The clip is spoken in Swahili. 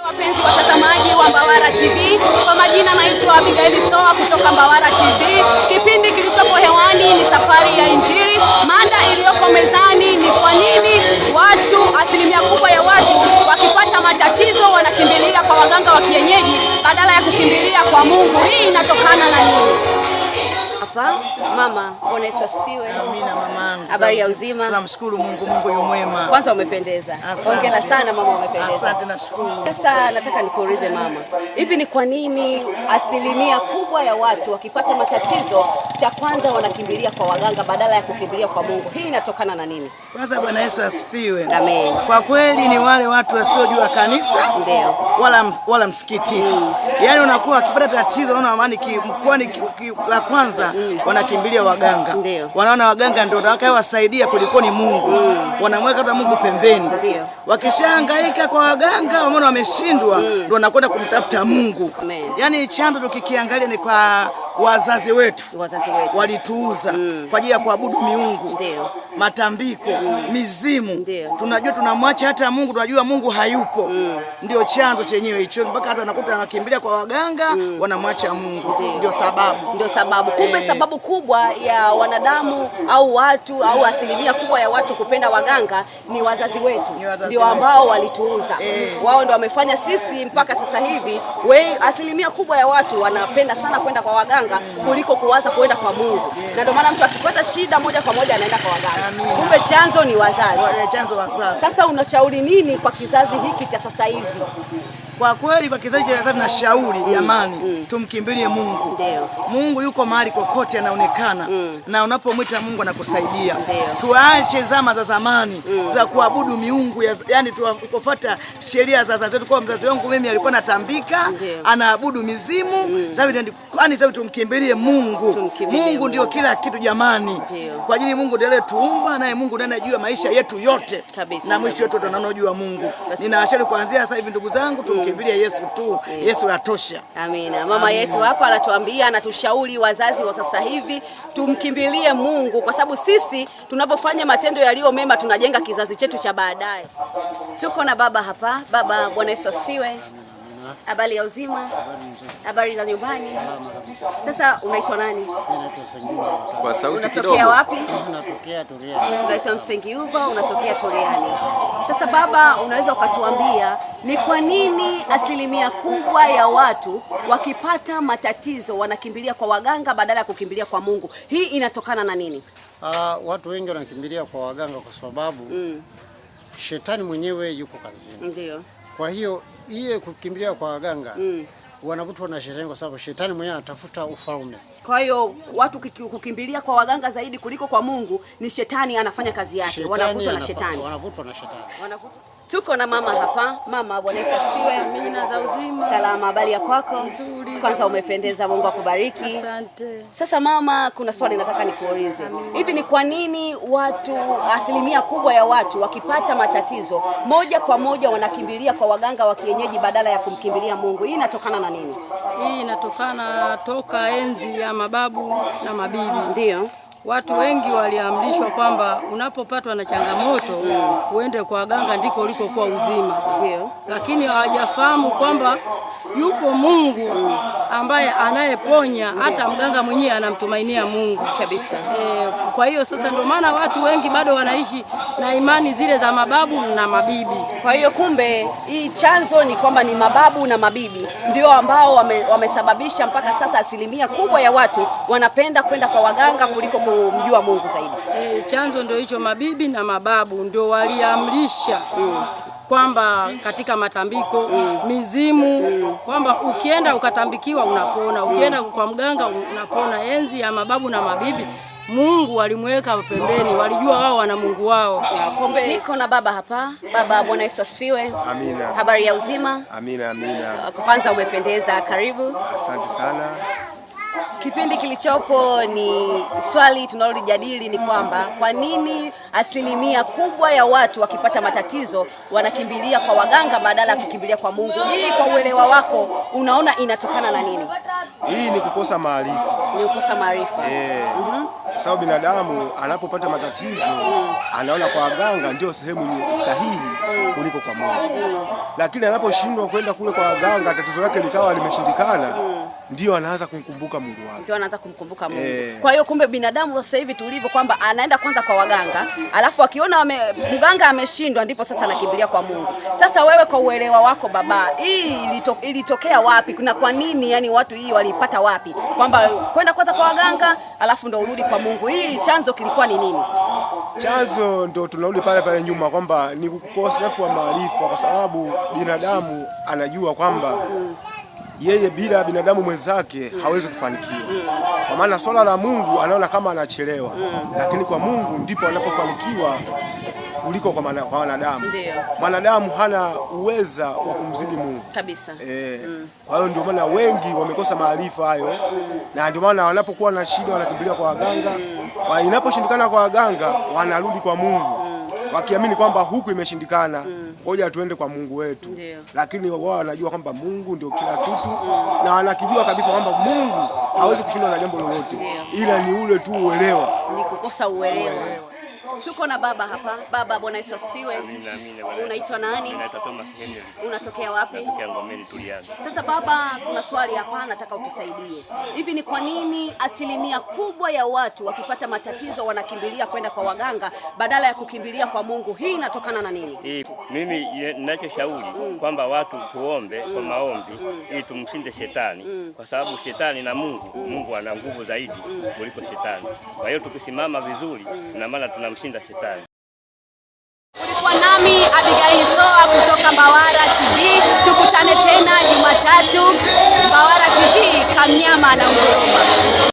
Wapenzi watazamaji wa Mbawara TV, kwa majina naitwa Abigail Soa kutoka Mbawara TV. Kipindi kilichopo hewani ni safari ya Injili. Mada iliyoko mezani ni kwa nini asilimia kubwa ya watu wakipata matatizo wanakimbilia kwa waganga wa kienyeji badala ya kukimbilia kwa Mungu. Hii inatokana na nini? Hapa mama, Bwana Yesu asifiwe. Amina mamangu. Habari ya uzima? Tunamshukuru Mungu, Mungu yu mwema. Kwanza umependeza. Hongera sana mama, umependeza. Asante, nashukuru. Sasa nataka nikuulize mama, hivi ni kwa nini asilimia kubwa ya watu wakipata matatizo cha kwanza wanakimbilia kwa waganga badala ya kukimbilia kwa Mungu? Hii inatokana na nini? Kwanza Bwana Yesu asifiwe. Amen. Kwa kweli ni wale watu wasiojua kanisa ndio wala msikiti. Yaani unakuwa akipata tatizo unaona amani mkoani la kwanza wanakimbilia waganga. Wanaona waganga ndio watakayowasaidia kuliko ni Mungu. Wanamweka hata Mungu pembeni. Wakishahangaika kwa waganga wameona wameshindwa ndio wanakwenda kumtafuta Mungu. Yaani chanzo tukikiangalia ni kwa wazazi wetu. Walituuza kwa ajili ya kuabudu miungu, matambiko, mizimu. Tunajua tunamwacha hata Mungu, tunajua Mungu hayupo. Ndio chanzo chenyewe hicho, mpaka hata nakuta wanakimbilia kwa waganga wanamwacha Mungu. Ndio sababu. Kumbe sababu kubwa ya wanadamu au watu au asilimia kubwa ya watu kupenda waganga ni wazazi wetu. Ndio ambao walituuza. Wao ndio wamefanya sisi mpaka sasa hivi asilimia kubwa ya watu wanapenda sana kwenda kwa waganga kuliko kuwaza kwenda kwa Mungu. Na ndio maana mtu akipata shida moja kwa moja anaenda kwa waganga. Kumbe chanzo ni wazazi. Chanzo wazazi. Sasa unashauri nini kwa kizazi hiki cha sasa hivi? Kwa kweli kwa kizazi cha sasa tunashauri jamani, tumkimbilie Mungu. Mungu yuko mahali kokote anaonekana. Na unapomwita Mungu anakusaidia. Tuache zama za zamani za kuabudu miungu, yani tufuata sheria za wazazi wetu. Kwa mzazi wangu mimi alikuwa anatambika, anaabudu mizimu. Sasa tumkimbilie Mungu. Mungu ndio kila kitu jamani. Kwa ajili Mungu ndiye tuumba, naye Mungu ndiye anajua maisha yetu yote. Na mwisho wetu tunanojua Mungu. Ninawashauri kuanzia sasa hivi ndugu zangu tumkimbilie Yesu tu. Yesu atosha. Amina. Mama yetu hapa anatuambia, anatushauri wazazi wa sasa hivi tumkimbilie Mungu, kwa sababu sisi tunapofanya matendo yaliyo mema tunajenga kizazi chetu cha baadaye. Tuko na baba hapa. Baba, Bwana Yesu asifiwe. Habari ya uzima? Habari za nyumbani? Sasa unaitwa nani? Kwa sauti kidogo. Unatokea wapi? Unatokea Turiani. Unaitwa Msengiuva, unatokea Turiani. Sasa baba, unaweza ukatuambia ni kwa nini asilimia kubwa ya watu wakipata matatizo wanakimbilia kwa waganga badala ya kukimbilia kwa Mungu? Hii inatokana na nini? Watu wengi wanakimbilia kwa waganga kwa sababu shetani mwenyewe yuko kazini. Ndio. Kwa hiyo kukimbilia kwa waganga wanavutwa na shetani, kwa sababu shetani mwenyewe anatafuta ufalme. Kwa hiyo watu kukimbilia kwa waganga zaidi kuliko kwa Mungu ni shetani anafanya kazi yake. Wanavutwa na shetani. Tuko na mama hapa. Mama, Bwana Yesu asifiwe. Amina, za uzima. Salama, habari ya kwako? Nzuri. Kwanza umependeza, Mungu akubariki. Asante. Sasa mama, kuna swali nataka nikuulize. Hivi ni kwa nini asilimia kubwa ya watu wakipata matatizo moja kwa moja wanakimbilia kwa waganga wa kienyeji badala ya kumkimbilia Mungu? Hii inatokana na nini? Hii inatokana toka enzi ya mababu na mabibi. Ndio. Watu wengi waliamrishwa kwamba unapopatwa na changamoto uende kwa waganga, ndiko ulikokuwa uzima. Ndio. Lakini hawajafahamu kwamba yupo Mungu ambaye anayeponya, hata mganga mwenyewe anamtumainia Mungu kabisa. Kwa hiyo sasa ndio maana watu wengi bado wanaishi na imani zile za mababu na mabibi. Kwa hiyo kumbe hii chanzo ni kwamba ni mababu na mabibi ndio ambao wamesababisha mpaka sasa asilimia kubwa ya watu wanapenda kwenda kwa waganga kuliko kumjua Mungu zaidi. Chanzo ndio hicho, mabibi na mababu ndio waliamrisha kwamba katika matambiko, mizimu, kwamba ukienda ukatambikiwa unapona, ukienda kwa mganga unapona. Enzi ya mababu na mabibi Mungu alimweka pembeni, walijua wao wana Mungu wao. Niko na baba hapa. Baba, Bwana Yesu asifiwe. Amina. Habari ya uzima? Amina, amina. Kwanza umependeza, karibu. Asante sana. Kipindi kilichopo ni swali tunalolijadili ni kwamba kwa nini asilimia kubwa ya watu wakipata matatizo wanakimbilia kwa waganga badala ya kukimbilia kwa Mungu? Hii kwa uelewa wako unaona inatokana na nini? Hii ni kukosa maarifa. Ni kukosa maarifa. Kwa sababu binadamu anapopata matatizo anaona kwa waganga ndio sehemu sahihi kuliko kwa Mungu. Lakini anaposhindwa kwenda kule kwa waganga, tatizo lake likawa limeshindikana, ndio anaanza kumkumbuka Mungu wake. Ndio anaanza kumkumbuka Mungu. Kwa hiyo kumbe binadamu sasa hivi tulivyo kwamba anaenda kwanza kwa waganga, alafu akiona mganga ameshindwa ndipo sasa anakimbilia kwa Mungu. Sasa wewe kwa uelewa wako baba, hii ilitokea wapi? Na kwa nini yani watu hii walipata wapi? Kwamba kwenda kwanza kwa waganga alafu ndo urudi kwa Mungu. Hii chanzo kilikuwa ni nini? Chanzo ndo tunarudi pale nyuma kwamba ni ukosefu wa maarifa, kwa sababu binadamu anajua kwamba yeye bila binadamu mwenzake hawezi kufanikiwa. Kwa maana swala la Mungu anaona kama anachelewa, lakini kwa Mungu ndipo anapofanikiwa kuliko kwa wanadamu. Mwanadamu hana uweza wa kumzidi Mungu kabisa. Kwa hiyo ndio maana wengi wamekosa maarifa hayo, na ndio maana wanapokuwa na shida wanakimbilia kwa waganga. Inaposhindikana kwa waganga wanarudi kwa Mungu, wakiamini kwamba huku imeshindikana, ngoja tuende kwa Mungu wetu. Lakini wao wanajua kwamba Mungu ndio kila kitu, na wanakijua kabisa kwamba Mungu hawezi kushindwa na jambo lolote, ila ni ule tu uelewa, ni kukosa uelewa. Tuko na baba hapa. Baba, Bwana Yesu asifiwe. Amina. Unaitwa nani? Naitwa Thomas Henry. Unatokea wapi? Natokea Ngomeni Tuliani. Sasa baba, kuna swali hapa nataka utusaidie. Hivi ni kwa nini asilimia kubwa ya watu wakipata matatizo wanakimbilia kwenda kwa waganga badala ya kukimbilia kwa Mungu? Hii inatokana na nini? Mimi ninachoshauri kwamba watu tuombe kwa maombi ili tumshinde shetani, kwa sababu shetani na Mungu ana nguvu zaidi kuliko shetani. Kwa hiyo tukisimama vizuri, na maana tunamshinda shetani. Ulikuwa nami Abigail Soa kutoka Mbawara TV. Tukutane tena Jumatatu. Mbawara TV, Kamnyama na Nguruma.